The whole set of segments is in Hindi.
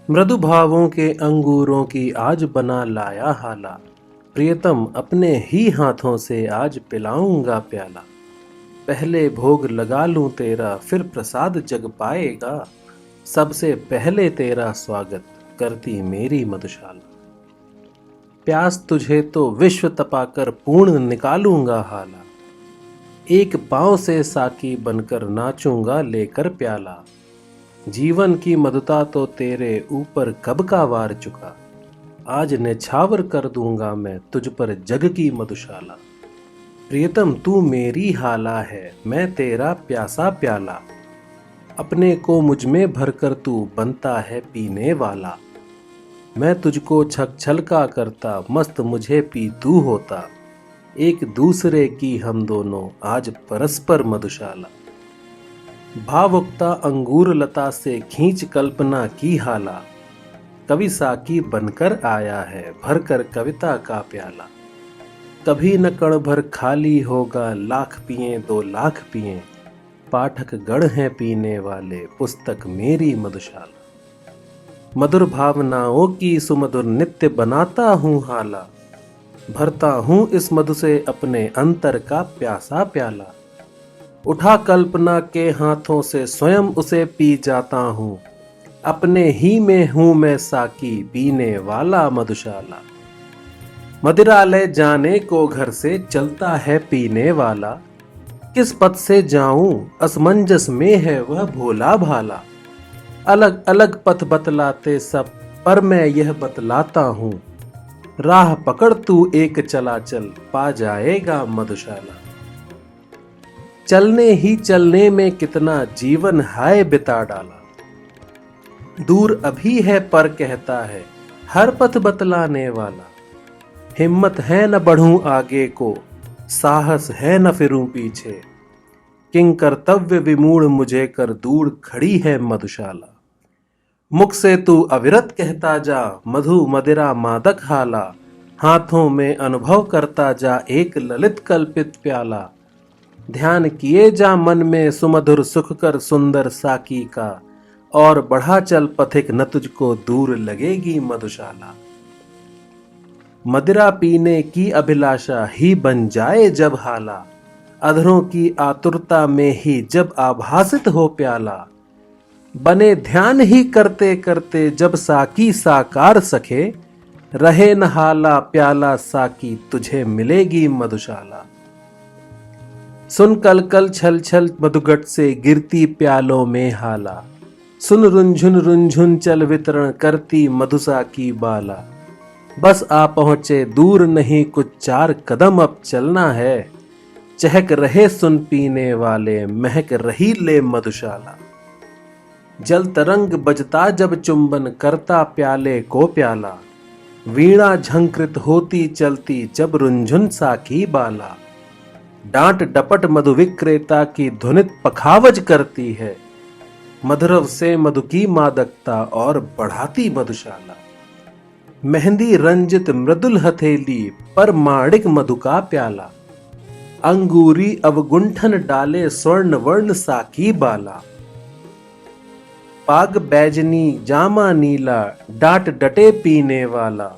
मृदु भावों के अंगूरों की आज बना लाया हाला। प्रियतम अपने ही हाथों से आज पिलाऊंगा प्याला। पहले भोग लगा लूं तेरा फिर प्रसाद जग पाएगा। सबसे पहले तेरा स्वागत करती मेरी मधुशाला। प्यास तुझे तो विश्व तपाकर पूर्ण निकालूंगा हाला। एक पांव से साकी बनकर नाचूंगा लेकर प्याला। जीवन की मधुता तो तेरे ऊपर कब का वार चुका। आज न्यछावर कर दूंगा मैं तुझ पर जग की मधुशाला। प्रियतम तू मेरी हाला है मैं तेरा प्यासा प्याला। अपने को मुझ में भरकर तू बनता है पीने वाला। मैं तुझको छक छलका करता मस्त मुझे पी तू होता। एक दूसरे की हम दोनों आज परस्पर मधुशाला। भावुकता अंगूर लता से खींच कल्पना की हाला। कवि साकी बनकर आया है भरकर कविता का प्याला। कभी न कण भर खाली होगा लाख पिए 2 लाख पिए। पाठक गण हैं पीने वाले पुस्तक मेरी मधुशाला। मधुर भावनाओं की सुमधुर नित्य बनाता हूँ हाला। भरता हूँ इस मधु से अपने अंतर का प्यासा प्याला। उठा कल्पना के हाथों से स्वयं उसे पी जाता हूँ। अपने ही में हूँ मैं साकी पीने वाला मधुशाला। मदिरालय जाने को घर से चलता है पीने वाला। किस पथ से जाऊं असमंजस में है वह भोला भाला। अलग अलग पथ बतलाते सब पर मैं यह बतलाता हूँ। राह पकड़ तू एक चला चल पा जाएगा मधुशाला। चलने ही चलने में कितना जीवन हाय बिता डाला। दूर अभी है पर कहता है हर पथ बतलाने वाला। हिम्मत है न बढ़ूं आगे को साहस है न फिरूं पीछे। किंग कर्तव्य विमूढ़ मुझे कर दूर खड़ी है मधुशाला। मुख से तू अविरत कहता जा मधु मदिरा मादक हाला। हाथों में अनुभव करता जा एक ललित कल्पित प्याला। ध्यान किए जा मन में सुमधुर सुख कर सुंदर साकी का। और बढ़ा चल पथिक न तुझको दूर लगेगी मधुशाला। मदिरा पीने की अभिलाषा ही बन जाए जब हाला। अधरों की आतुरता में ही जब आभासित हो प्याला। बने ध्यान ही करते करते जब साकी साकार सखे। रहे न हाला प्याला साकी तुझे मिलेगी मधुशाला। सुन कल कल छल छल मधुगट से गिरती प्यालों में हाला। सुन रुंझुन चल वितरण करती मधुसा की बाला। बस आ पहुंचे दूर नहीं कुछ 4 कदम अब चलना है। चहक रहे सुन पीने वाले महक रही ले मधुशाला। जल तरंग बजता जब चुंबन करता प्याले को प्याला। वीणा झंकृत होती चलती जब रुंझुन साकी बाला। डांट डपट मधु विक्रेता की ध्वनित पखावज करती है। मधुरव से मधु की मादकता और बढ़ाती मधुशाला। मेहंदी रंजित मृदुल हथेली पर माणिक मधु का प्याला। अंगूरी अवगुंठन डाले स्वर्ण वर्ण साकी बाला। पाग बैजनी जामा नीला डांट डटे पीने वाला।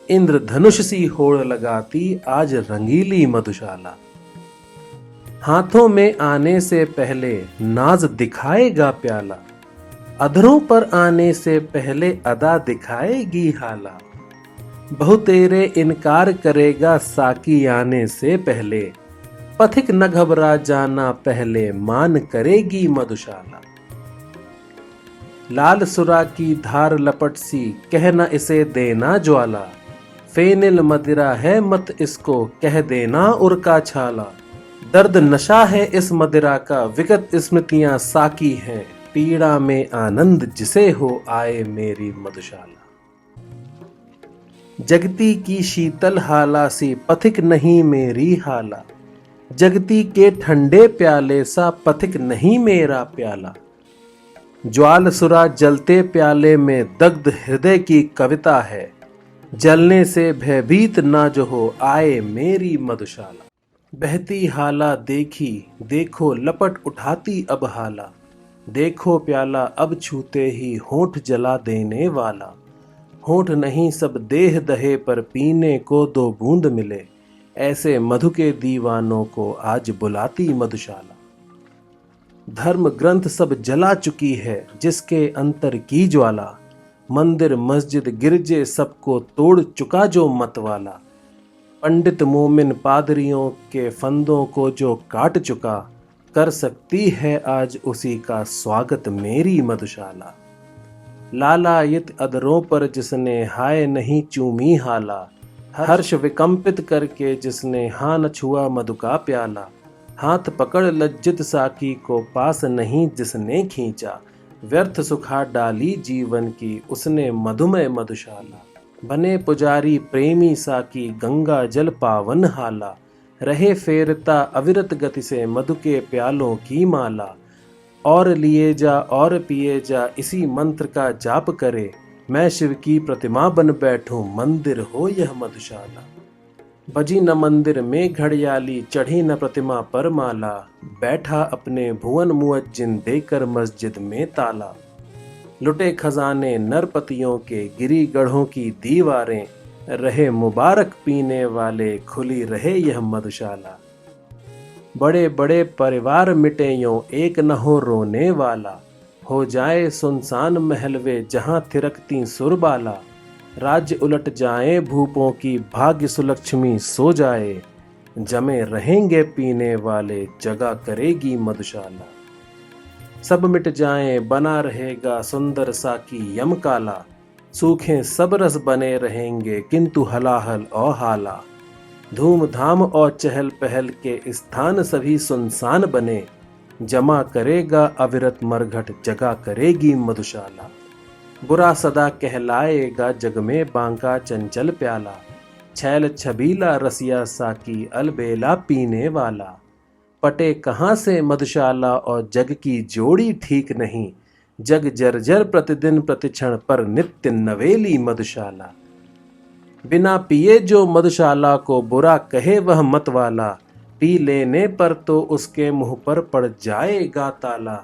इंद्र धनुष सी होड़ लगाती आज रंगीली मधुशाला। हाथों में आने से पहले नाज दिखाएगा प्याला। अधरों पर आने से पहले अदा दिखाएगी हाला। बहु तेरे इनकार करेगा साकी आने से पहले। पथिक न घबरा जाना पहले मान करेगी मधुशाला। लाल सुरा की धार लपट सी कहना इसे देना ज्वाला। फेनिल मदिरा है मत इसको कह देना उरका छाला। दर्द नशा है इस मदिरा का विगत स्मृतियां साकी हैं। पीड़ा में आनंद जिसे हो आए मेरी मधुशाला। जगती की शीतल हाला सी पथिक नहीं मेरी हाला। जगती के ठंडे प्याले सा पथिक नहीं मेरा प्याला। ज्वाल सुरा जलते प्याले में दग्ध हृदय की कविता है। जलने से भयभीत ना जो हो आए मेरी मधुशाला। बहती हाला देखी देखो लपट उठाती अब हाला। देखो प्याला अब छूते ही होंठ जला देने वाला। होंठ नहीं सब देह दहे पर पीने को 2 बूंद मिले। ऐसे मधु के दीवानों को आज बुलाती मधुशाला। धर्म ग्रंथ सब जला चुकी है जिसके अंतर की ज्वाला। मंदिर मस्जिद गिरजे सबको तोड़ चुका जो मतवाला। पंडित मोमिन पादरियों के फंदों को जो काट चुका। कर सकती है आज उसी का स्वागत मेरी मधुशाला। लालायित अधरों पर जिसने हाय नहीं चूमी हाला। हर्ष विकंपित करके जिसने हाँ न छुआ मधु का प्याला। हाथ पकड़ लज्जित साकी को पास नहीं जिसने खींचा। व्यर्थ सुखा डाली जीवन की उसने मधुमय मधुशाला। बने पुजारी प्रेमी साकी गंगा जल पावन हाला। रहे फेरता अविरत गति से मधु के प्यालों की माला। और लिए जा और पिए जा इसी मंत्र का जाप करे। मैं शिव की प्रतिमा बन बैठूं मंदिर हो यह मधुशाला। बजी न मंदिर में घड़ियाली चढ़ी न प्रतिमा पर माला। बैठा अपने भुवन मुअज्जिन देकर मस्जिद में ताला। लुटे खजाने नरपतियों के गिरी गढ़ों की दीवारें। रहे मुबारक पीने वाले खुली रहे यह मधुशाला। बड़े बड़े परिवार मिटे यों एक न हो रोने वाला। हो जाए सुनसान महलवे जहां थिरकती सुरबाला। राज्य उलट जाए भूपों की भाग्य सुलक्ष्मी सो जाए। जमे रहेंगे पीने वाले जगा करेगी मधुशाला। सब मिट जाए बना रहेगा सुंदर साकी यम काला। सूखे सब रस बने रहेंगे किंतु हलाहल और हाला। धूमधाम और चहल पहल के स्थान सभी सुनसान बने। जमा करेगा अविरत मरघट जगा करेगी मधुशाला। बुरा सदा कहलाएगा जग में बांका चंचल प्याला। छैल छबीला रसिया साकी अलबेला पीने वाला। पटे कहाँ से मधुशाला और जग की जोड़ी ठीक नहीं। जग जर्जर प्रतिदिन प्रतिक्षण पर नित्य नवेली मधुशाला। बिना पिए जो मधुशाला को बुरा कहे वह मत वाला। पी लेने पर तो उसके मुंह पर पड़ जाएगा ताला।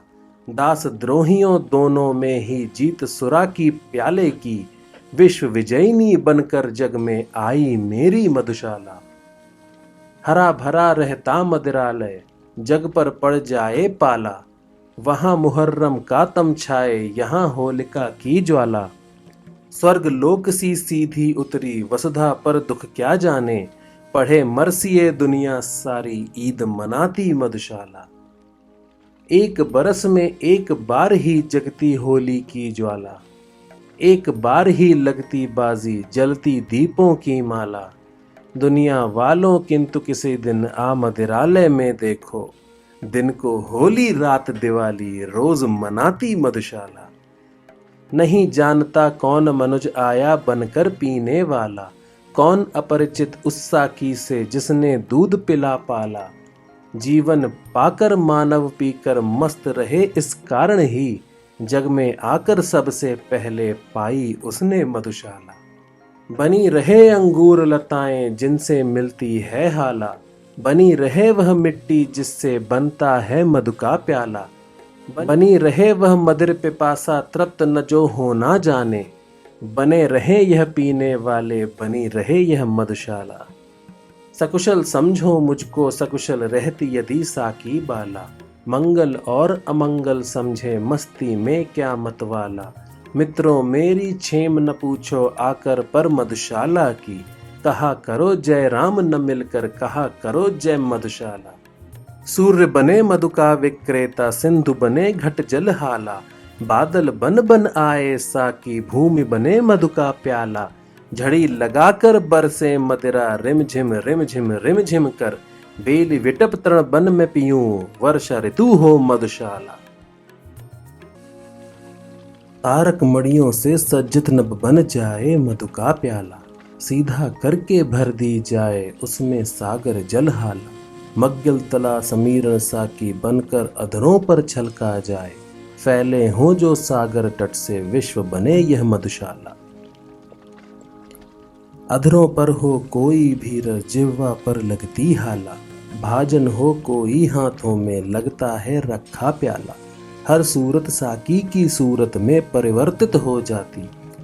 दास द्रोहियों दोनों में ही जीत सुरा की प्याले की। विश्व विजयिनी बनकर जग में आई मेरी मधुशाला। हरा भरा रहता मदिरालय जग पर पड़ जाए पाला। वहां मुहर्रम का तम छाए यहाँ होलिका की ज्वाला। स्वर्ग लोक सी सीधी उतरी वसुधा पर दुख क्या जाने। पढ़े मरसिए दुनिया सारी ईद मनाती मधुशाला। एक बरस में एक बार ही जगती होली की ज्वाला। एक बार ही लगती बाजी जलती दीपों की माला। दुनिया वालों किंतु किसी दिन आ मदिरालय में देखो। दिन को होली रात दिवाली रोज मनाती मधुशाला। नहीं जानता कौन मनुज आया बनकर पीने वाला। कौन अपरिचित उस साकी से जिसने दूध पिला पाला। जीवन पाकर मानव पीकर मस्त रहे इस कारण ही। जग में आकर सबसे पहले पाई उसने मधुशाला। बनी रहे अंगूर लताएं जिनसे मिलती है हाला। बनी रहे वह मिट्टी जिससे बनता है मधु का प्याला। बनी रहे वह मदिर पिपासा तृप्त न जो हो ना जाने। बने रहे यह पीने वाले बनी रहे यह मधुशाला। सकुशल समझो मुझको सकुशल रहती यदि साकी बाला। मंगल और अमंगल समझे मस्ती में क्या मतवाला। मित्रों मेरी क्षेम न पूछो आकर पर मधुशाला की। कहा करो जय राम न मिलकर कहा करो जय मधुशाला। सूर्य बने मधु का विक्रेता सिंधु बने घट जल हाला। बादल बन बन आए साकी भूमि बने मधु का प्याला। झड़ी लगाकर बरसे मदिरा रिमझिम रिमझिम रिमझिम कर। बेली विटप तृण बन में पीऊं वर्षा ऋतु हो मधुशाला। तारक मणियों से सज्जित नभ बन जाए मधु का प्याला। सीधा करके भर दी जाए उसमें सागर जल हाला। मग्गल तला समीरण साकी बनकर अधरों पर छलका जाए। फैले हों जो सागर तट से विश्व बने यह मधुशाला। अधरों पर हो कोई भी रस जिह्वा पर लगती हाला। भाजन हो कोई हाथों में लगता है रखा प्याला। हर सूरत साकी की सूरत में परिवर्तित हो जाती।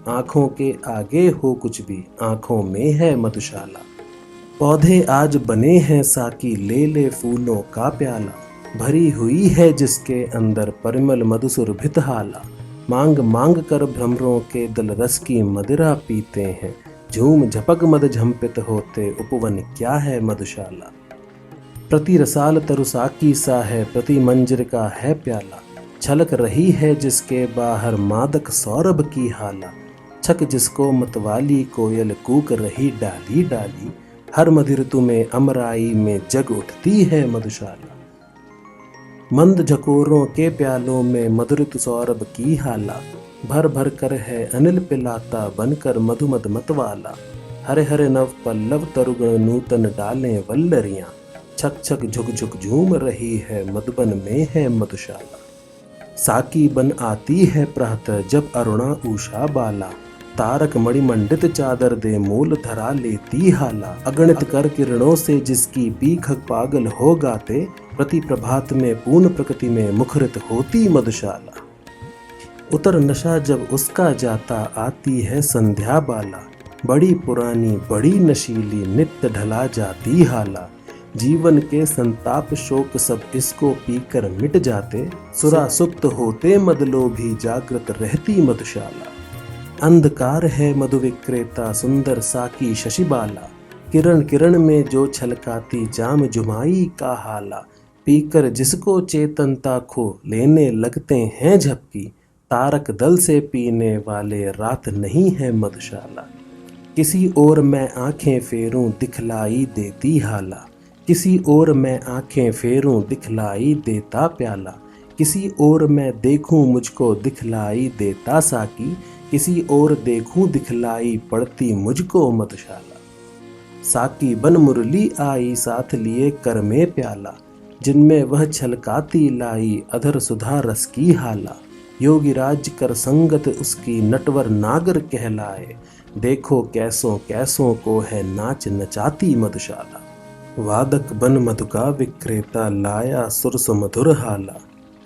आंखों के आगे हो कुछ भी, आंखों में है मधुशाला। पौधे आज बने हैं साकी, ले ले फूलों का प्याला। भरी हुई है जिसके अंदर परिमल मधुसुरभित हाला। मांग मांग कर भ्रमरों के दल रस की मदिरा पीते हैं। झूम झपक मद झंपित होते उपवन क्या है मधुशाला। प्रति रसाल तरुसाकी सा है, प्रति मंजर का है प्याला। छलक रही है जिसके बाहर मादक सौरभ की हाला। छक जिसको मतवाली कोयल कूक रही डाली डाली। हर मधु ऋतु में अमराई में जग उठती है मधुशाला। मंद झकोरों के प्यालों में मधुरित सौरभ की हाला। भर भर कर है अनिल पिलाता बनकर मधुमद मतवाला। हरे हरे नव पल्लव तरुगण नूतन डालें वल्लरियां। छक छक झुक झुक झूम रही है मधुबन में है मधुशाला। साकी बन आती है प्रहत जब अरुणा उषा बाला। तारक मणिमंडित चादर दे मूल धरा लेती हाला। अगणित कर किरणों से जिसकी बीखक पागल हो गाते। प्रति प्रभात में पूर्ण प्रकृति में मुखरित होती मधुशाला। उतर नशा जब उसका जाता आती है संध्या बाला। बड़ी पुरानी बड़ी नशीली नित्य ढला जाती हाला। जीवन के संताप शोक सब इसको पीकर मिट जाते। सुरा सुप्त होते मदलोभी जागृत रहती मधुशाला। अंधकार है मधु विक्रेता सुंदर साकी शशिबाला। किरण किरण में जो छलकाती जाम जुमाई का हाला। पीकर जिसको चेतनता खो लेने लगते हैं झपकी। तारक दल से पीने वाले रात नहीं है मधुशाला। किसी ओर मैं आंखें फेरूं दिखलाई देती हाला। किसी ओर मैं आंखें फेरूं दिखलाई देता प्याला। किसी ओर मैं देखूं मुझको दिखलाई देता साकी। किसी ओर देखूं दिखलाई पड़ती मुझको मधुशाला। साकी बन मुरली आई साथ लिए कर में प्याला। जिनमें वह छलकाती लाई अधर सुधा रस की हाला। योगी राज कर संगत उसकी नटवर नागर कहलाए। देखो कैसों कैसों को है नाच नचाती मधुशाला। वादक बन मधु का विक्रेता लाया सुरस मधुर हाला।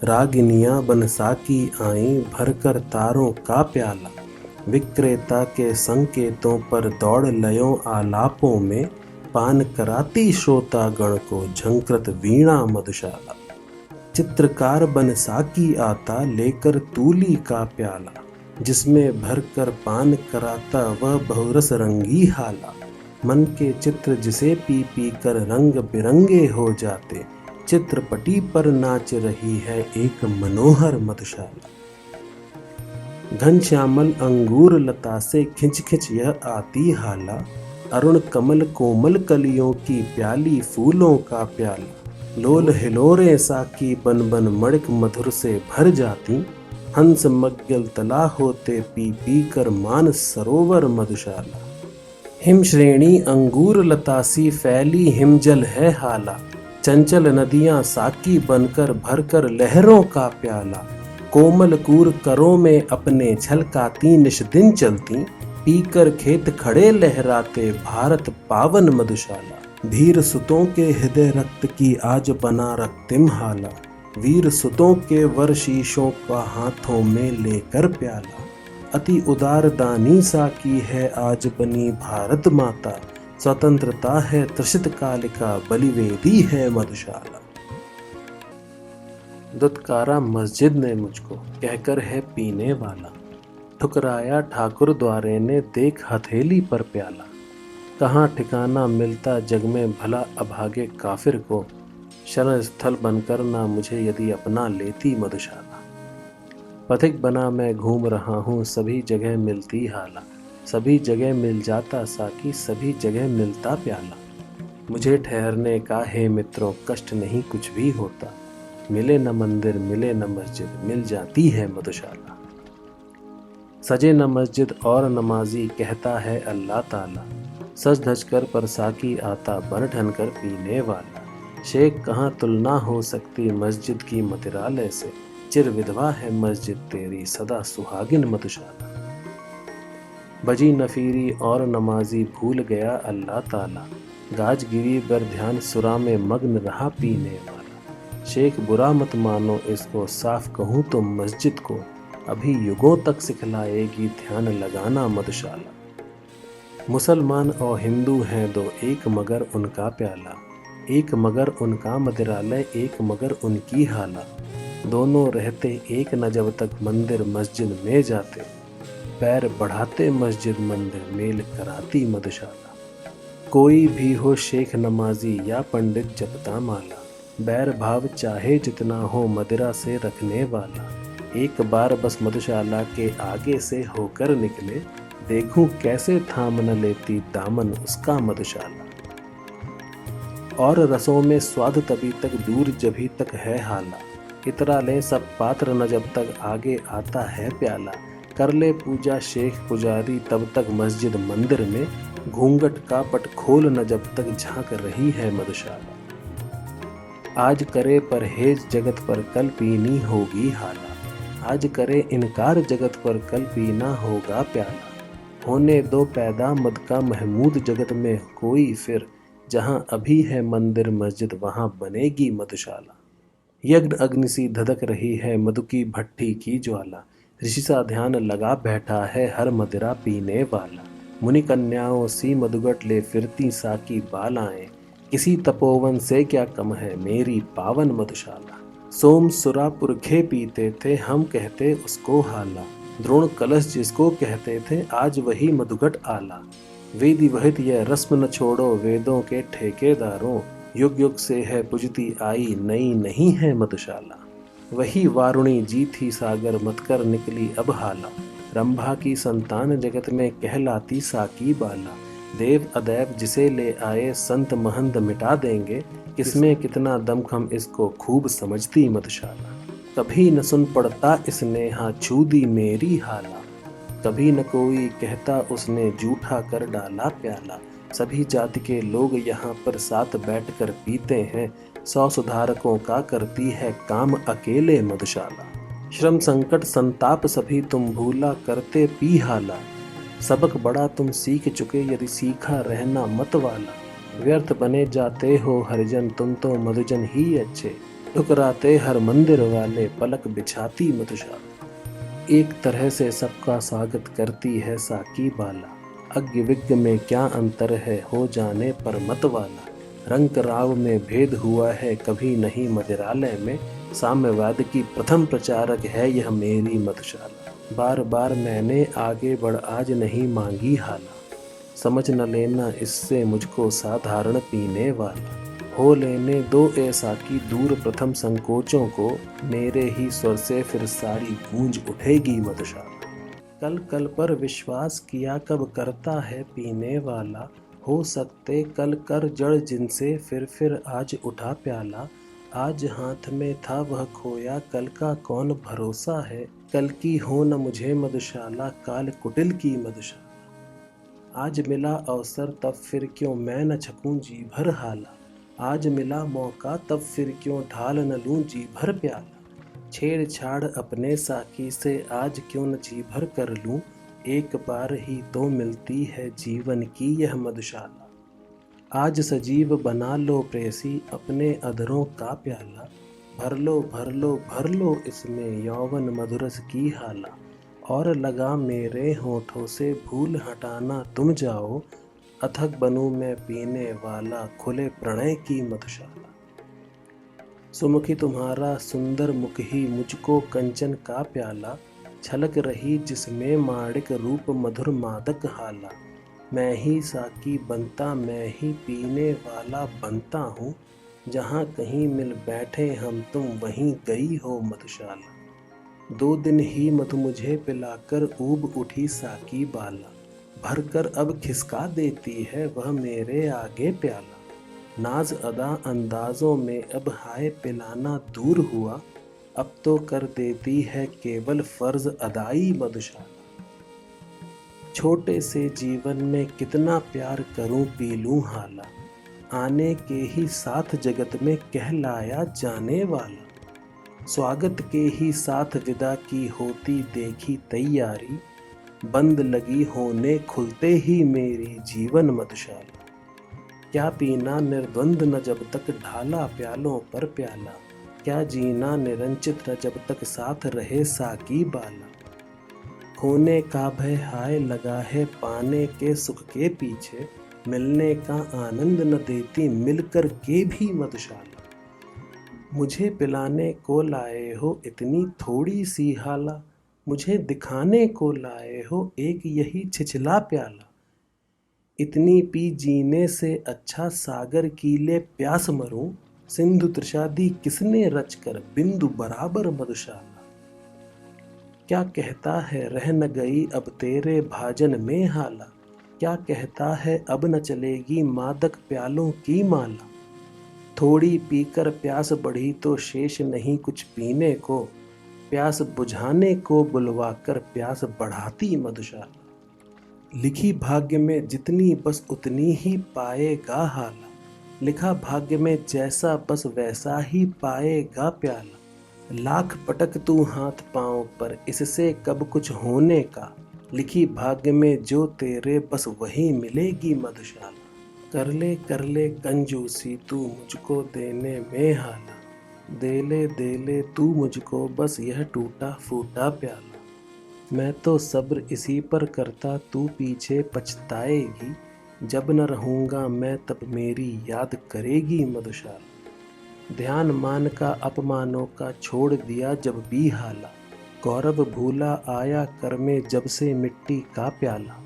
रागिनियां बन साकी आई भरकर तारों का प्याला। विक्रेता के संकेतों पर दौड़ लयों आलापों में। पान कराती श्रोता गण को झंकृत वीणा मधुशाला। चित्रकार बन साकी आता लेकर तूली का प्याला। जिसमें भरकर पान कराता वह बहुरस रंगी हाला। मन के चित्र जिसे पी पी कर रंग बिरंगे हो जाते। चित्रपटी पर नाच रही है एक मनोहर मधुशाला। घनश्यामल अंगूर लता से खिंच खिंच यह आती हाला। अरुण कमल कोमल कलियों की प्याली फूलों का प्याला। लोल हिलोरे साकी बन बन मणिक मधुर से भर जाती। हंस मग्गल तला होते पी पी कर मान सरोवर मधुशाला। हिम श्रेणी अंगूर लता सी फैली हिमजल है हाला। चंचल नदियां साकी बनकर भरकर लहरों का प्याला। कोमल कूर करों में अपने छलकाती निष्दिन चलती। पीकर खेत खड़े लहराते भारत पावन मधुशाला। धीर सुतों के हृदय रक्त की आज बना रक्तिम हाला। वीर सुतों के वर शीशों का हाथों में लेकर प्याला। अति उदार दानी साकी है आज बनी भारत माता। स्वतंत्रता है त्रिषित कालिका बलिवेदी है मधुशाला। दुत्कारा मस्जिद ने मुझको कहकर है पीने वाला। ठुकराया ठाकुर द्वारे ने देख हथेली पर प्याला। कहाँ ठिकाना मिलता जग में भला अभागे काफिर को। शरण स्थल बनकर ना मुझे यदि अपना लेती मधुशाला। पथिक बना मैं घूम रहा हूँ सभी जगह मिलती हाला। सभी जगह मिल जाता साकी सभी जगह मिलता प्याला। मुझे ठहरने का है मित्रों कष्ट नहीं कुछ भी होता। मिले न मंदिर मिले न मस्जिद मिल जाती है मधुशाला। सजे न मस्जिद और नमाजी कहता है अल्लाह ताला। सज धज कर पर साकी आता बन ठन कर पीने वाला। शेख कहाँ तुलना हो सकती मस्जिद की मतिरालय से। चिर विधवा है मस्जिद तेरी सदा सुहागिन मधुशाला। बजी नफीरी और नमाजी भूल गया अल्लाह ताला। गाजगिरी पर ध्यान सुरा में मग्न रहा पीने वाला। शेख बुरा मत मानो इसको, साफ कहूँ तो मस्जिद को अभी युगों तक सिखलाएगी ध्यान लगाना मधुशाला। मुसलमान और हिंदू हैं दो, एक मगर उनका प्याला, एक मगर उनका मदिरालय, एक मगर उनकी हाला। दोनों रहते एक न जब तक मंदिर मस्जिद में जाते, पैर बढ़ाते मस्जिद मंदिर मेल कराती मधुशाला। कोई भी हो शेख नमाजी या पंडित जपता माला, बैर भाव चाहे जितना हो मदिरा से रखने वाला। एक बार बस मधुशाला के आगे से होकर निकले, देखूं कैसे थाम न लेती दामन उसका मधुशाला। और रसों में स्वाद तभी तक दूर जभी तक है हाला, इतरा ले सब पात्र न जब तक आगे आता है प्याला। कर ले पूजा शेख पुजारी तब तक मस्जिद मंदिर में, घूंघट का पट खोल न जब तक झांक रही है मधुशाला। आज करे परहेज जगत पर कल पीनी होगी हाला, आज करे इनकार जगत पर कल पीना होगा प्याला। होने दो पैदा मद का महमूद जगत में कोई फिर, जहाँ अभी है मंदिर मस्जिद वहाँ बनेगी मधुशाला। यज्ञ अग्नि सी धधक रही है मधु की भट्टी की ज्वाला, ऋषि सा ध्यान लगा बैठा है हर मदिरा पीने वाला। मुनि कन्याओं सी मधुगट ले फिरती साकी बालाएं, किसी तपोवन से क्या कम है मेरी पावन मधुशाला। सोम सुरा पुरखे पीते थे हम कहते उसको हाला, द्रोण कलश जिसको कहते थे आज वही मधुगट आला। वेदी वहित यह रस्म न छोड़ो वेदों के ठेकेदारों, युग युग से है पुजती आई नई नहीं है मधुशाला। वही वारुणी जी थी सागर मत कर निकली अब हाला, रंभा की संतान जगत में कहलाती साकी बाला। देव अदैव जिसे ले आए संत महंत मिटा देंगे, किसमें कितना दमखम इसको खूब समझती मधुशाला। कभी न सुन पड़ता इसने हाँ छू दी मेरी हाला, कभी न कोई कहता उसने जूठा कर डाला प्याला। सभी जाति के लोग यहाँ पर साथ बैठकर पीते हैं, 100 सुधारकों का करती है काम अकेले मधुशाला। श्रम संकट संताप सभी तुम भूला करते पी हाला, सबक बड़ा तुम सीख चुके यदि सीखा रहना मत वाला। व्यर्थ बने जाते हो हरिजन तुम तो मधुजन ही अच्छे, ठुकराते हर मंदिर वाले पलक बिछाती मधुशाला। एक तरह से सबका स्वागत करती है साकी बाला, अज्ञ विज्ञ में क्या अंतर है हो जाने पर मत वाला। रंग राव में भेद हुआ है कभी नहीं मदिरालय में, साम्यवाद की प्रथम प्रचारक है यह मेरी मधुशाला। बार बार मैंने आगे बढ़ आज नहीं मांगी हाला, समझ न लेना इससे मुझको साधारण पीने वाला। हो लेने दो ऐसा कि दूर प्रथम संकोचों को, मेरे ही स्वर से फिर सारी गूंज उठेगी मधुशाला। कल कल पर विश्वास किया कब करता है पीने वाला, हो सकते कल कर जड़ जिनसे फिर आज उठा प्याला। आज हाथ में था वह खोया कल का कौन भरोसा है, कल की हो न मुझे मधुशाला काल कुटिल की मधुशाला। आज मिला अवसर तब फिर क्यों मैं न छकूं जी भर हाला, आज मिला मौका तब फिर क्यों ढाल न लूं जी भर प्याला। छेड़छाड़ अपने साकी से आज क्यों न जी भर कर लूं, एक बार ही तो मिलती है जीवन की यह मधुशाला। आज सजीव बना लो प्रेसी अपने अधरों का प्याला, भर लो भर लो भर लो इसमें यौवन मधुरस की हाला। और लगा मेरे होठों से भूल हटाना तुम जाओ, अथक बनूं मैं पीने वाला खुले प्रणय की मधुशाला। सुमुखी तुम्हारा सुंदर मुख ही मुझको कंचन का प्याला, छलक रही जिसमें माणिक रूप मधुर मादक हाला। मैं ही साकी बनता मैं ही पीने वाला बनता हूँ, जहाँ कहीं मिल बैठे हम तुम वहीं गई हो मधुशाला। 2 दिन ही मधु मुझे पिलाकर ऊब उठी साकी बाला, भरकर अब खिसका देती है वह मेरे आगे प्याला। नाज अदा अंदाजों में अब हाय पिलाना दूर हुआ, अब तो कर देती है केवल फर्ज अदाई मधुशाला। छोटे से जीवन में कितना प्यार करूं पी लूं हाला, आने के ही साथ जगत में कहलाया जाने वाला। स्वागत के ही साथ विदा की होती देखी तैयारी, बंद लगी होने खुलते ही मेरी जीवन मधुशाला। क्या पीना निर्द्वंद न जब तक ढाला प्यालों पर प्याला, क्या जीना निरंचित न जब तक साथ रहे साकी बाला। खोने का भय हाय लगा है पाने के सुख के पीछे, मिलने का आनंद न देती मिलकर के भी मधुशाला। मुझे पिलाने को लाए हो इतनी थोड़ी सी हाला, मुझे दिखाने को लाए हो एक यही छिछला प्याला। इतनी पी जीने से अच्छा सागर कीले प्यास मरूं, सिंधु त्रिषादी किसने रचकर बिंदु बराबर मधुशाला। क्या कहता है रह न गई अब तेरे भाजन में हाला, क्या कहता है अब न चलेगी मादक प्यालों की माला। थोड़ी पीकर प्यास बढ़ी तो शेष नहीं कुछ पीने को, प्यास बुझाने को बुलवा कर प्यास बढ़ाती मधुशाला। लिखी भाग्य में जितनी बस उतनी ही पाएगा हाला, लिखा भाग्य में जैसा बस वैसा ही पाएगा प्याला। लाख पटक तू हाथ पांव पर इससे कब कुछ होने का, लिखी भाग्य में जो तेरे बस वही मिलेगी मधुशाला। कर ले कंजूसी तू मुझको देने में हाला, दे ले तू मुझको बस यह टूटा फूटा प्याला। मैं तो सब्र इसी पर करता तू पीछे पछताएगी, जब न रहूँगा मैं तब मेरी याद करेगी मधुशाला। ध्यान मान का अपमानों का छोड़ दिया जब भी हाला, गौरव भूला आया कर में जब से मिट्टी का प्याला।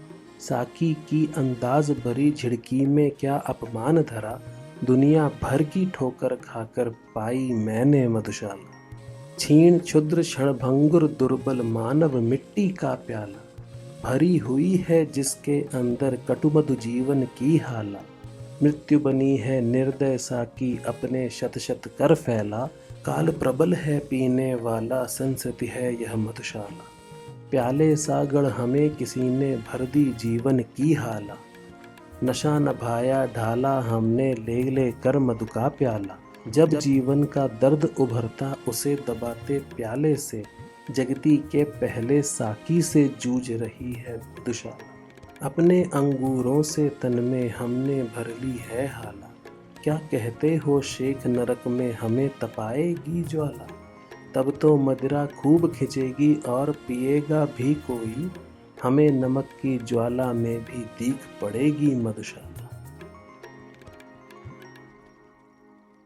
साकी की अंदाज भरी झिड़की में क्या अपमान धरा, दुनिया भर की ठोकर खाकर पाई मैंने मधुशाला। क्षीण क्षुद्र क्षणभंगुर दुर्बल मानव मिट्टी का प्याला, भरी हुई है जिसके अंदर कटुमधु जीवन की हाला। मृत्यु बनी है निर्दय साकी अपने शत शत कर फैला, काल प्रबल है पीने वाला संसति है यह मधुशाला। प्याले सागड़ हमें किसी ने भर दी जीवन की हाला, नशा न भाया ढाला हमने ले ले कर मधु का प्याला। जब जीवन का दर्द उभरता उसे दबाते प्याले से, जगती के पहले साकी से जूझ रही है मधुशाला। अपने अंगूरों से तन में हमने भर ली है हाला, क्या कहते हो शेख नरक में हमें तपाएगी ज्वाला। तब तो मदिरा खूब खिंचेगी और पिएगा भी कोई, हमें नमक की ज्वाला में भी दीख पड़ेगी मधुशाला।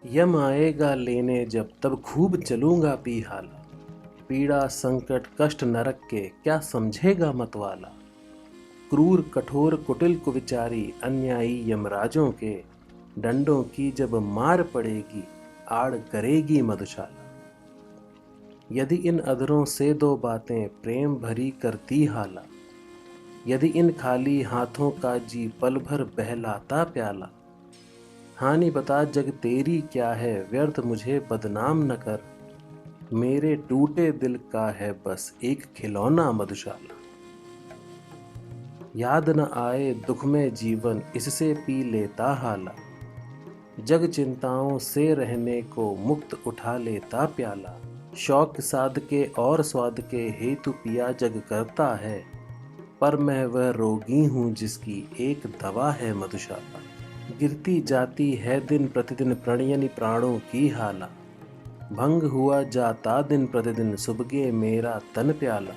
यम आएगा लेने जब तब खूब चलूंगा पी हाला, पीड़ा संकट कष्ट नरक के क्या समझेगा मतवाला। क्रूर कठोर कुटिल कुविचारी अन्यायी यमराजों के, डंडों की जब मार पड़ेगी आड़ करेगी मधुशाला। यदि इन अधरों से दो बातें प्रेम भरी करती हाला, यदि इन खाली हाथों का जी पल भर बहलाता प्याला। हानि बता जग तेरी क्या है व्यर्थ मुझे बदनाम न कर, मेरे टूटे दिल का है बस एक खिलौना मधुशाला। याद न आए दुख में जीवन इससे पी लेता हाला, जग चिंताओं से रहने को मुक्त उठा लेता प्याला। शौक साध के और स्वाद के हेतु पिया जग करता है, पर मैं वह रोगी हूँ जिसकी एक दवा है मधुशाला। गिरती जाती है दिन प्रतिदिन प्रणयनी प्राणों की हाला, भंग हुआ जाता दिन प्रतिदिन सुबगे मेरा तन प्याला।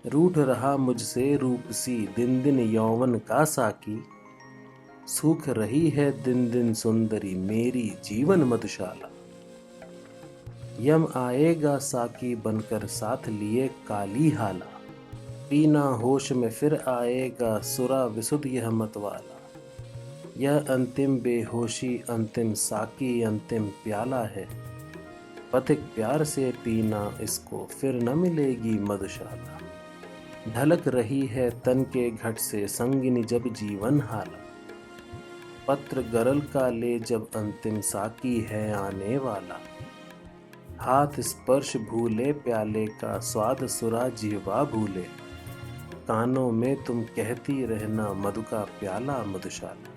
रूठ रहा मुझसे रूप सी दिन दिन यौवन का साकी, सूख रही है दिन दिन सुंदरी मेरी जीवन मधुशाला। यम आएगा साकी बनकर साथ लिए काली हाला, पीना होश में फिर आएगा सुरा विसुध यह मतवाला। यह अंतिम बेहोशी अंतिम साकी अंतिम प्याला है, पथिक प्यार से पीना इसको फिर न मिलेगी मधुशाला। ढलक रही है तन के घट से संगिनी जब जीवन हाला, पत्र गरल का ले जब अंतिम साकी है आने वाला। हाथ स्पर्श भूले प्याले का स्वाद सुरा जीवा भूले, कानों में तुम कहती रहना मधु का प्याला मधुशाला।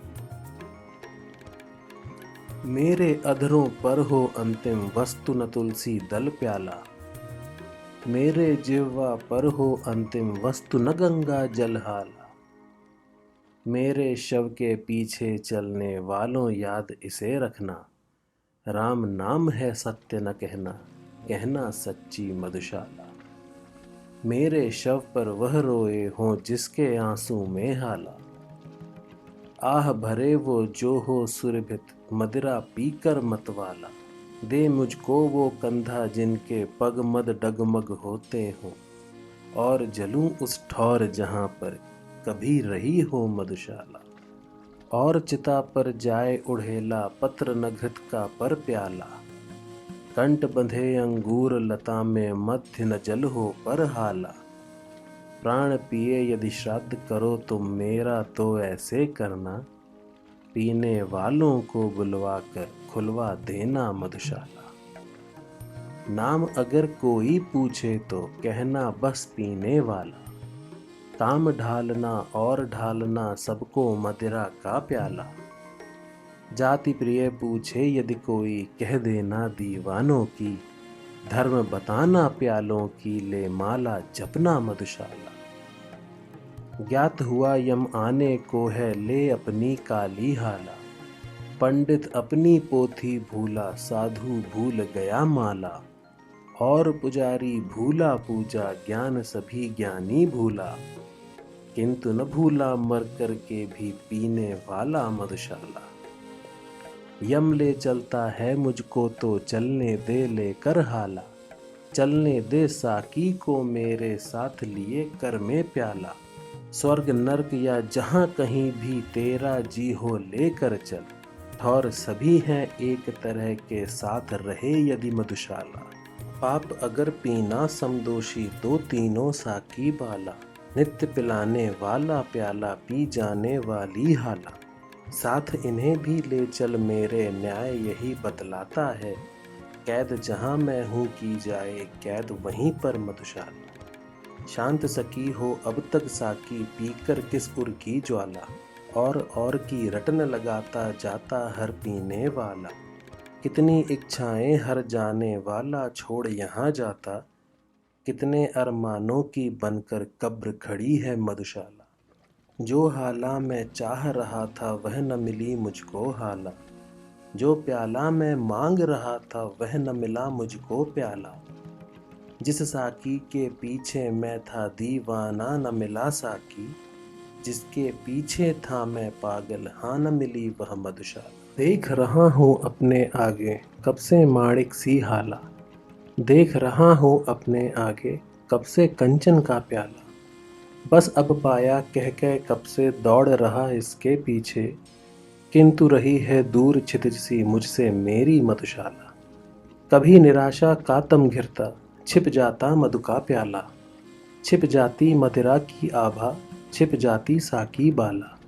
मेरे अधरों पर हो अंतिम वस्तु न तुलसी दल प्याला, मेरे जिह्वा पर हो अंतिम वस्तु न गंगा जल हाला। मेरे शव के पीछे चलने वालों याद इसे रखना, राम नाम है सत्य न कहना, कहना सच्ची मधुशाला। मेरे शव पर वह रोए हों जिसके आंसू में हाला। आह भरे वो जो हो सुरभित, मदिरा पीकर मतवाला। दे मुझको वो कंधा जिनके पग मद डगमग होते हों, और जलूं उस ठौर जहां पर कभी रही हो मधुशाला। और चिता पर जाए उड़ेला, पत्र न घृत का पर प्याला। कंठ बंधे अंगूर लता में, मध्य न जल हो पर हाला। प्राण पिए यदि श्राद्ध करो तुम मेरा, तो ऐसे करना। पीने वालों को बुलवा कर खुलवा देना मधुशाला। नाम अगर कोई पूछे तो कहना बस पीने वाला। काम ढालना और ढालना सबको मदिरा का प्याला। जाति प्रिय पूछे यदि कोई, कह देना दीवानों की। धर्म बताना प्यालों की, ले माला जपना मधुशाला। ज्ञात हुआ यम आने को है, ले अपनी काली हाला। पंडित अपनी पोथी भूला, साधु भूल गया माला। और पुजारी भूला पूजा, ज्ञान सभी ज्ञानी भूला। किंतु न भूला मर कर के भी पीने वाला मधुशाला। यम ले चलता है मुझको तो चलने दे लेकर हाला। चलने दे साकी को मेरे साथ लिए कर में प्याला। स्वर्ग नर्क या जहाँ कहीं भी तेरा जी हो लेकर चल। ठौर सभी हैं एक तरह के, साथ रहे यदि मधुशाला। पाप अगर पीना समदोषी, तो तीनों साकी बाला। नित्य पिलाने वाला प्याला, पी जाने वाली हाला। साथ इन्हें भी ले चल मेरे, न्याय यही बतलाता है। कैद जहाँ मैं हूँ की जाए, कैद वहीं पर मधुशाला। शांत सकी हो अब तक साकी, पीकर किस उर की ज्वाला। और की रटन लगाता जाता हर पीने वाला। कितनी इच्छाएं हर जाने वाला, छोड़ यहाँ जाता। कितने अरमानों की बनकर कब्र खड़ी है मधुशाला। जो हाला मैं चाह रहा था, वह न मिली मुझको हाला। जो प्याला मैं मांग रहा था, वह न मिला मुझको प्याला। जिस साकी के पीछे मैं था दीवाना, न मिला साकी। जिसके पीछे था मैं पागल, हाँ न मिली वह मधुशाला। देख रहा हूँ अपने आगे कब से माणिक सी हाला। देख रहा हूँ अपने आगे कब से कंचन का प्याला। बस अब पाया कह के कब से दौड़ रहा इसके पीछे। किंतु रही है दूर क्षितिज सी मुझसे मेरी मधुशाला। कभी निराशा का तम घिरता, छिप जाता मधु का प्याला। छिप जाती मदिरा की आभा, छिप जाती साकी बाला।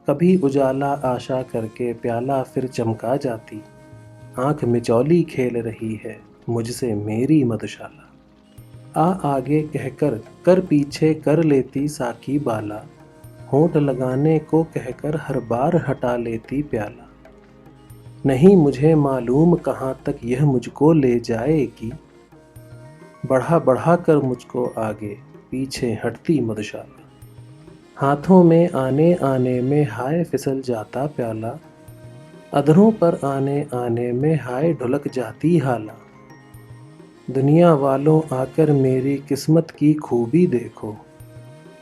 कभी उजाला आशा करके प्याला फिर चमका जाती। आंख मिचौली खेल रही है मुझसे मेरी मधुशाला। आ आगे कहकर कर पीछे कर लेती साकी बाला। होंठ लगाने को कहकर हर बार हटा लेती प्याला। नहीं मुझे मालूम कहाँ तक यह मुझको ले जाएगी। बढ़ा बढ़ा कर मुझको आगे पीछे हटती मधुशाला। हाथों में आने आने में हाय फिसल जाता प्याला। अधरों पर आने आने में हाय ढुलक जाती हाला। दुनिया वालों आकर मेरी किस्मत की खूबी देखो।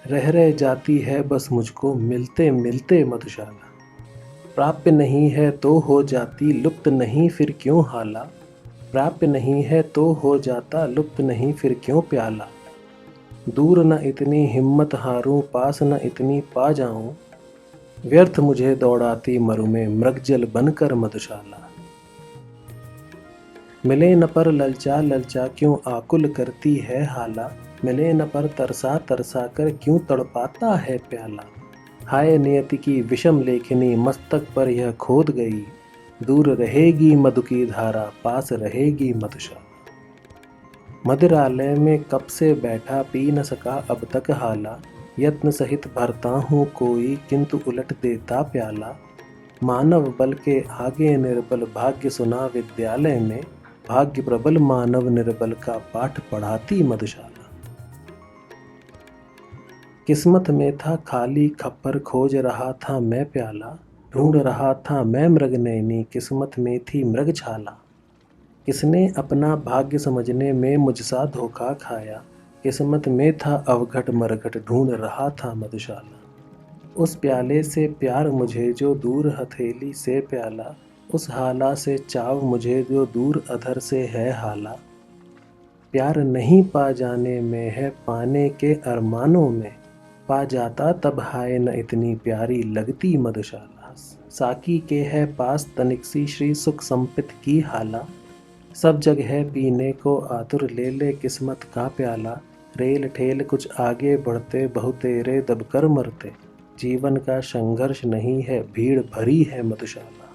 रह जाती है बस मुझको मिलते मिलते मधुशाला। प्राप्य नहीं है तो हो जाती, लुप्त नहीं फिर क्यों हाला। प्राप्य नहीं है तो हो जाता, लुप्त नहीं फिर क्यों प्याला। दूर न इतनी हिम्मत हारूं, पास न इतनी पा जाऊं। व्यर्थ मुझे दौड़ाती मरु में मृगजल बनकर मधुशाला। मिले न पर ललचा ललचा क्यों आकुल करती है हाला। मिले न पर तरसा तरसा कर क्यों तड़पाता है प्याला। हाय नियति की विषम लेखनी, मस्तक पर यह खोद गई। दूर रहेगी मधु की धारा, पास रहेगी मधुशाला। मदिरालय में कब से बैठा, पी न सका अब तक हाला। यत्न सहित भरता हूँ कोई, किंतु उलट देता प्याला। मानव बल के आगे निर्बल, भाग्य सुना विद्यालय में। भाग्य प्रबल मानव निर्बल का पाठ पढ़ाती मधुशाला। किस्मत में था खाली खप्पर, खोज रहा था मैं प्याला। ढूंढ रहा था मैं मृगनयनी, किस्मत में थी मृगछाला। किसने अपना भाग्य समझने में मुझसा धोखा खाया, किस्मत में था अवघट मरघट, ढूंढ रहा था मधुशाला। उस प्याले से प्यार मुझे जो दूर हथेली से प्याला, उस हाला से चाव मुझे जो दूर अधर से है हाला। प्यार नहीं पा जाने में है पाने के अरमानों में, पा जाता तब हाय न इतनी प्यारी लगती मधुशाला। साकी के है पास तनिक सी श्री सुख संपित की हाला, सब जग है पीने को आतुर, ले ले किस्मत का प्याला। रेल ठेल कुछ आगे बढ़ते, बहुतेरे दबकर मरते, जीवन का संघर्ष नहीं है, भीड़ भरी है मधुशाला।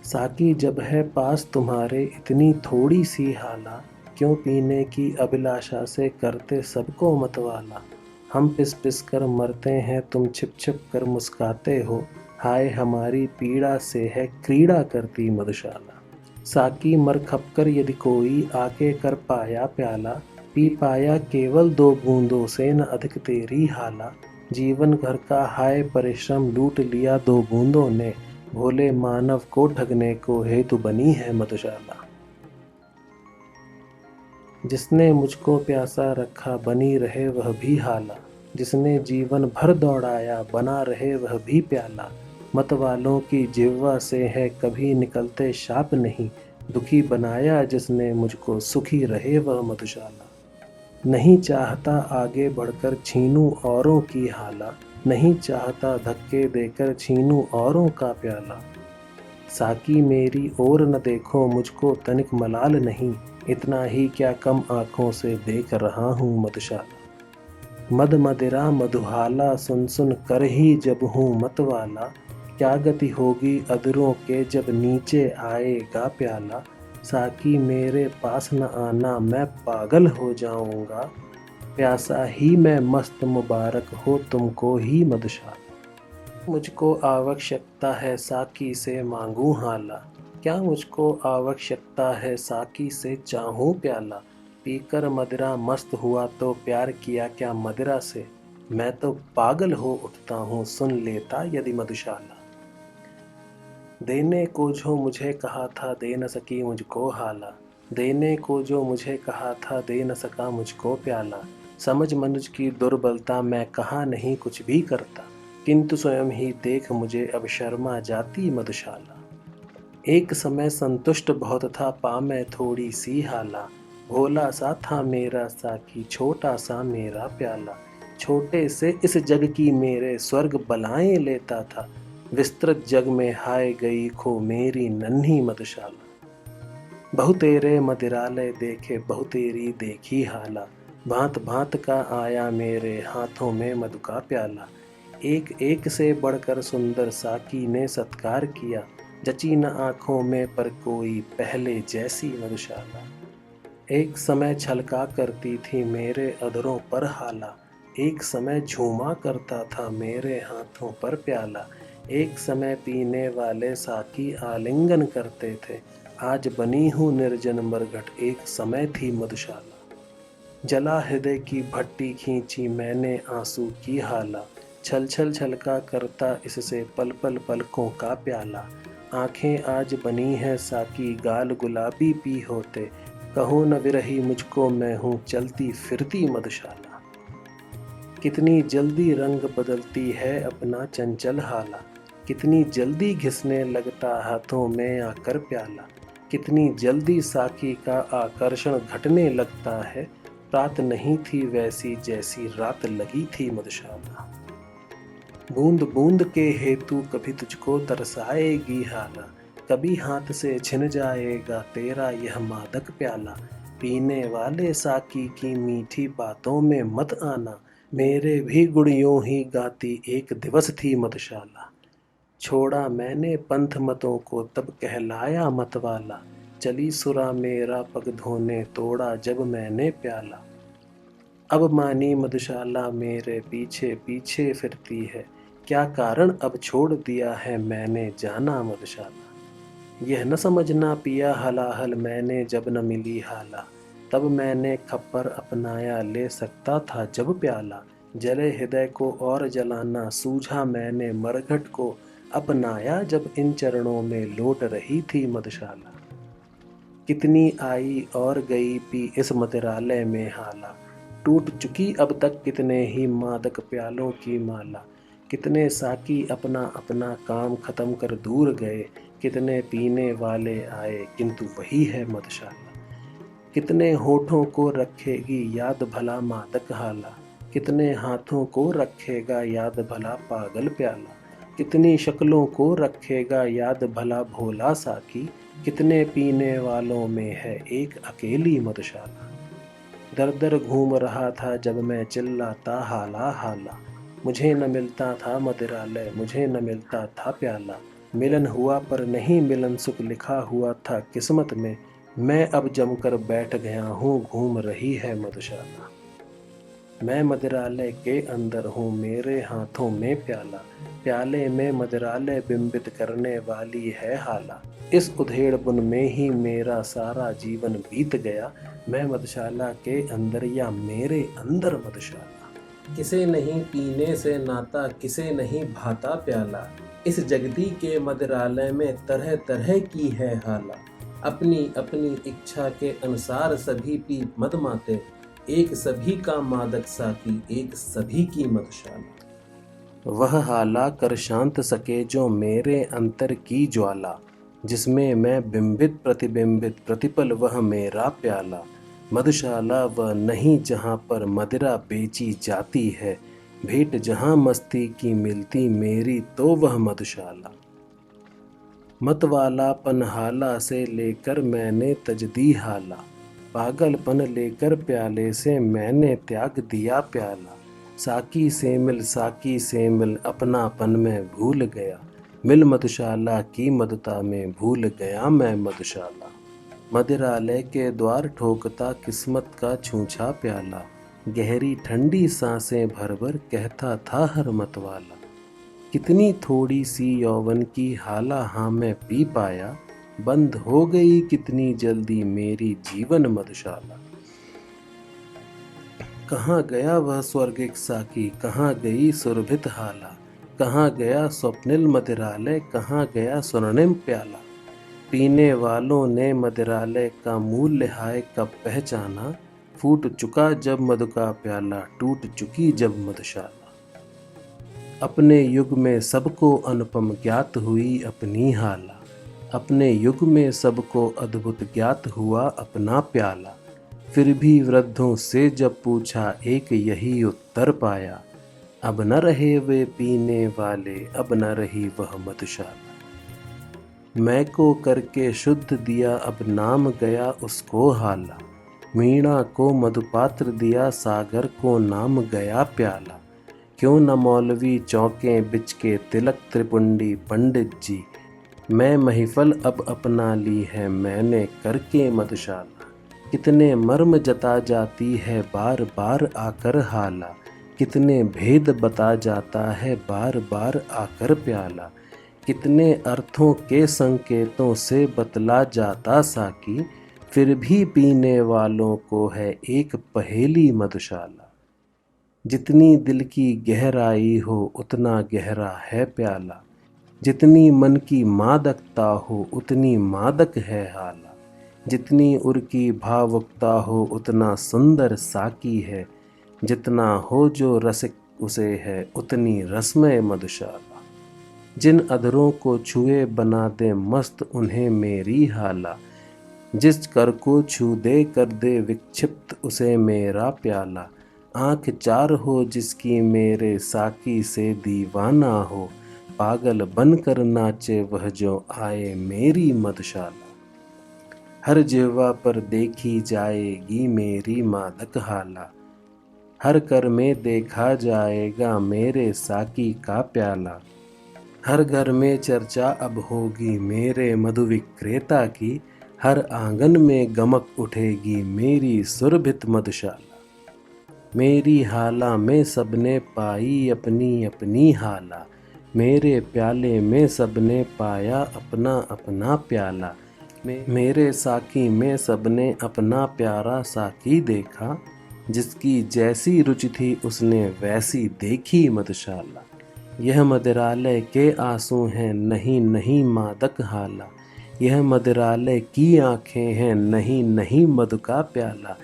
साकी जब है पास तुम्हारे इतनी थोड़ी सी हाला, क्यों पीने की अभिलाषा से करते सबको मतवाला। हम पिस पिस कर मरते हैं, तुम छिप छिप कर मुस्काते हो, हाय हमारी पीड़ा से है क्रीड़ा करती मधुशाला। साकी मर खपकर यदि कोई आके कर पाया प्याला, पी पाया केवल 2 बूंदों से न अधिक तेरी हाला। जीवन भर का हाय परिश्रम लूट लिया 2 बूंदों ने, भोले मानव को ठगने को हेतु बनी है मधुशाला। जिसने मुझको प्यासा रखा बनी रहे वह भी हाला, जिसने जीवन भर दौड़ाया बना रहे वह भी प्याला। मत वालों की जिह्वा से है कभी निकलते शाप नहीं, दुखी बनाया जिसने मुझको सुखी रहे वह मधुशाला। नहीं चाहता आगे बढ़कर छीनूं औरों की हाला, नहीं चाहता धक्के देकर छीनूं औरों का प्याला। साकी मेरी ओर न देखो मुझको तनिक मलाल नहीं, इतना ही क्या कम आँखों से देख रहा हूँ मधुशाला। मद मदिरा मधुहाला सुन सुन कर ही जब हूँ मतवाला, क्या गति होगी अधरों के जब नीचे आएगा प्याला। साकी मेरे पास न आना मैं पागल हो जाऊंगा, प्यासा ही मैं मस्त मुबारक हो तुमको ही मधुशाला। मुझको आवश्यकता है साकी से मांगूं हाला, क्या मुझको आवश्यकता है साकी से चाहूं प्याला। पीकर मदिरा मस्त हुआ तो प्यार किया क्या मदिरा से, मैं तो पागल हो उठता हूँ सुन लेता यदि मधुशाला। देने को जो मुझे कहा था दे न सकी मुझको हाला, देने को जो मुझे कहा था दे न सका मुझको प्याला। समझ मनुज की दुर्बलता मैं कहा नहीं कुछ भी करता, किंतु स्वयं ही देख मुझे अब शर्मा जाती मधुशाला। एक समय संतुष्ट बहुत था पा मैं थोड़ी सी हाला, भोला सा था मेरा साकी छोटा सा मेरा प्याला। छोटे से इस जग की मेरे स्वर्ग बलाएं लेता था, विस्तृत जग में हाय गई खो मेरी नन्ही मधुशाला। बहुतेरे मदिरालय देखे बहुतेरी देखी हाला, भांत भांत का आया मेरे हाथों में मधु का प्याला। एक एक से बढ़कर सुंदर साकी ने सत्कार किया, जची न आँखों में पर कोई पहले जैसी मधुशाला। एक समय छलका करती थी मेरे अधरों पर हाला, एक समय झूमा करता था मेरे हाथों पर प्याला। एक समय पीने वाले साकी आलिंगन करते थे, आज बनी हूँ निर्जन मरघट एक समय थी मधुशाला। जला हृदय की भट्टी खींची मैंने आंसू की हाला, छल छल छलका करता इससे पल पल पलकों का प्याला। आंखें आज बनी है साकी गाल गुलाबी पी होते, कहो न विरही मुझको मैं हूँ चलती फिरती मधुशाला। कितनी जल्दी रंग बदलती है अपना चंचल हाला, कितनी जल्दी घिसने लगता हाथों में आकर प्याला। कितनी जल्दी साकी का आकर्षण घटने लगता है, रात नहीं थी वैसी जैसी रात लगी थी मधुशाला। बूंद बूंद के हेतु कभी तुझको तरसाएगी हाला, कभी हाथ से छिन जाएगा तेरा यह मादक प्याला। पीने वाले साकी की मीठी बातों में मत आना, मेरे भी गुण यूं ही गाती एक दिवस थी मधुशाला। छोड़ा मैंने पंथ मतों को तब कहलाया मतवाला, चली सुरा मेरा पग धोने तोड़ा जब मैंने प्याला। अब मानी मधुशाला मेरे पीछे पीछे फिरती है, क्या कारण अब छोड़ दिया है मैंने जाना मधुशाला। यह न समझना पिया हलाहल मैंने जब न मिली हाला, तब मैंने खप्पर अपनाया ले सकता था जब प्याला। जले हृदय को और जलाना सूझा मैंने मरघट को, अपनाया जब इन चरणों में लौट रही थी मधुशाला। कितनी आई और गई पी इस मदिरालय में हाला, टूट चुकी अब तक कितने ही मादक प्यालों की माला। कितने साकी अपना अपना काम खत्म कर दूर गए, कितने पीने वाले आए किंतु वही है मधुशाला। कितने होठों को रखेगी याद भला मादक हाला, कितने हाथों को रखेगा याद भला पागल प्याला। कितनी शक्लों को रखेगा याद भला भोला साकी, कितने पीने वालों में है एक अकेली मधुशाला। दर दर घूम रहा था जब मैं चिल्लाता हाला हाला, मुझे न मिलता था मदिरालय मुझे न मिलता था प्याला। मिलन हुआ पर नहीं मिलन सुख लिखा हुआ था किस्मत में, मैं अब जमकर बैठ गया हूँ घूम रही है मधुशाला। मैं मदिरालय के अंदर हूँ मेरे हाथों में प्याला, प्याले में मदिरालय बिंबित करने वाली है हाला। इस उधेड़ बुन में ही मेरा सारा जीवन बीत गया, मैं मधुशाला के अंदर या मेरे अंदर मधुशाला। किसे नहीं पीने से नाता किसे नहीं भाता प्याला, इस जगती के मदिरालय में तरह तरह की है हाला। अपनी अपनी इच्छा के अनुसार सभी पी मद माते, एक सभी का मादक साकी एक सभी की मधुशाला। वह हाला कर शांत सके जो मेरे अंतर की ज्वाला, जिसमें मैं बिंबित प्रतिबिंबित प्रतिपल वह मेरा प्याला। मधुशाला वह नहीं जहाँ पर मदिरा बेची जाती है, भेंट जहाँ मस्ती की मिलती मेरी तो वह मधुशाला। मतवालापन हाला से लेकर मैंने तज दी हाला, पागलपन लेकर प्याले से मैंने त्याग दिया प्याला। साकी से मिल अपनापन में भूल गया, मिल मधुशाला की मधुता में भूल गया मैं मधुशाला। मदिरालय के द्वार ठोकता किस्मत का छूछा प्याला, गहरी ठंडी सांसें भर भर कहता था हर मतवाला। कितनी थोड़ी सी यौवन की हाला हाँ मैं पी पाया, बंद हो गई कितनी जल्दी मेरी जीवन मधुशाला। कहाँ गया वह स्वर्गिक साकी कहाँ गई सुरभित हाला, कहाँ गया स्वप्निल मदिरालय कहाँ गया स्वर्णिम प्याला। पीने वालों ने मदिरालय का मूल्य हाय कब पहचाना, फूट चुका जब मधु का प्याला टूट चुकी जब मधुशाला। अपने युग में सबको अनुपम ज्ञात हुई अपनी हाला, अपने युग में सबको अद्भुत ज्ञात हुआ अपना प्याला। फिर भी वृद्धों से जब पूछा एक यही उत्तर पाया, अब न रहे वे पीने वाले अब न रही वह मधुशाला। मैं को करके शुद्ध दिया अब नाम गया उसको हाला, मीणा को मधुपात्र दिया सागर को नाम गया प्याला। क्यों न मौलवी चौके बिच के तिलक त्रिपुंडी पंडित जी, मैं महिफल अब अपना ली है मैंने करके मधुशाला। कितने मर्म जता जाती है बार बार आकर हाला, कितने भेद बता जाता है बार बार आकर प्याला। कितने अर्थों के संकेतों से बतला जाता साकी, फिर भी पीने वालों को है एक पहेली मधुशाला। जितनी दिल की गहराई हो उतना गहरा है प्याला, जितनी मन की मादकता हो उतनी मादक है हाला। जितनी उर की भावुकता हो उतना सुंदर साकी है, जितना हो जो रसिक उसे है उतनी रसमय मधुशाला। जिन अधरों को छुए बना दे मस्त उन्हें मेरी हाला, जिस कर को छू दे कर दे विक्षिप्त उसे मेरा प्याला। आँख चार हो जिसकी मेरे साकी से दीवाना हो, पागल बनकर नाचे वह जो आए मेरी मधुशाला। हर जिह्वा पर देखी जाएगी मेरी मादक हाला, हर कर में देखा जाएगा मेरे साकी का प्याला। हर घर में चर्चा अब होगी मेरे मधु विक्रेता की, हर आंगन में गमक उठेगी मेरी सुरभित मधुशाला। मेरी हाला में सबने पाई अपनी अपनी हाला, मेरे प्याले में सबने पाया अपना अपना प्याला। मेरे साकी में सबने अपना प्यारा साकी देखा, जिसकी जैसी रुचि थी उसने वैसी देखी मधुशाला। यह मदिरालय के आंसू हैं, नहीं नहीं मादक हाला। यह मदिरालय की आंखें हैं, नहीं नहीं मधु का प्याला।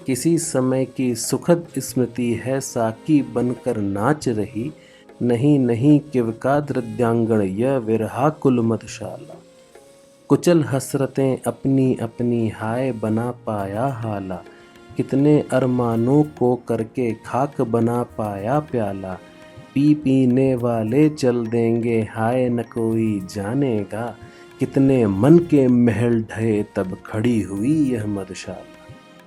किसी समय की सुखद स्मृति है, साकी बनकर नाच रही। नहीं नहीं किव का द्रद्यांगण, यह विरहा कुल मधुशाला। कुचल हसरतें अपनी अपनी, हाय बना पाया हाला। कितने अरमानों को करके खाक बना पाया प्याला। पी पीने वाले चल देंगे, हाय न कोई जानेगा। कितने मन के महल ढहे, तब खड़ी हुई यह मधुशाला।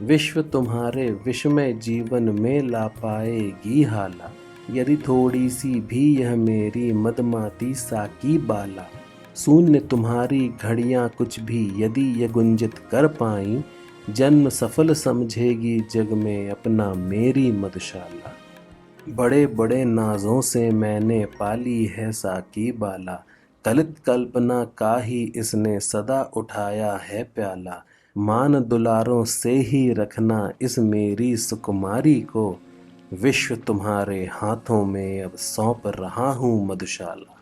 विश्व तुम्हारे विषमय जीवन में ला पाएगी हाला। यदि थोड़ी सी भी यह मेरी मदमाती साकी बाला। शून्य तुम्हारी घड़ियां कुछ भी यदि ये गुंजित कर पाई। जन्म सफल समझेगी जग में अपना मेरी मधुशाला। बड़े बड़े नाजों से मैंने पाली है साकी बाला। कलित कल्पना का ही इसने सदा उठाया है प्याला। मान दुलारों से ही रखना इस मेरी सुकुमारी को। विश्व तुम्हारे हाथों में अब सौंप रहा हूँ मधुशाला।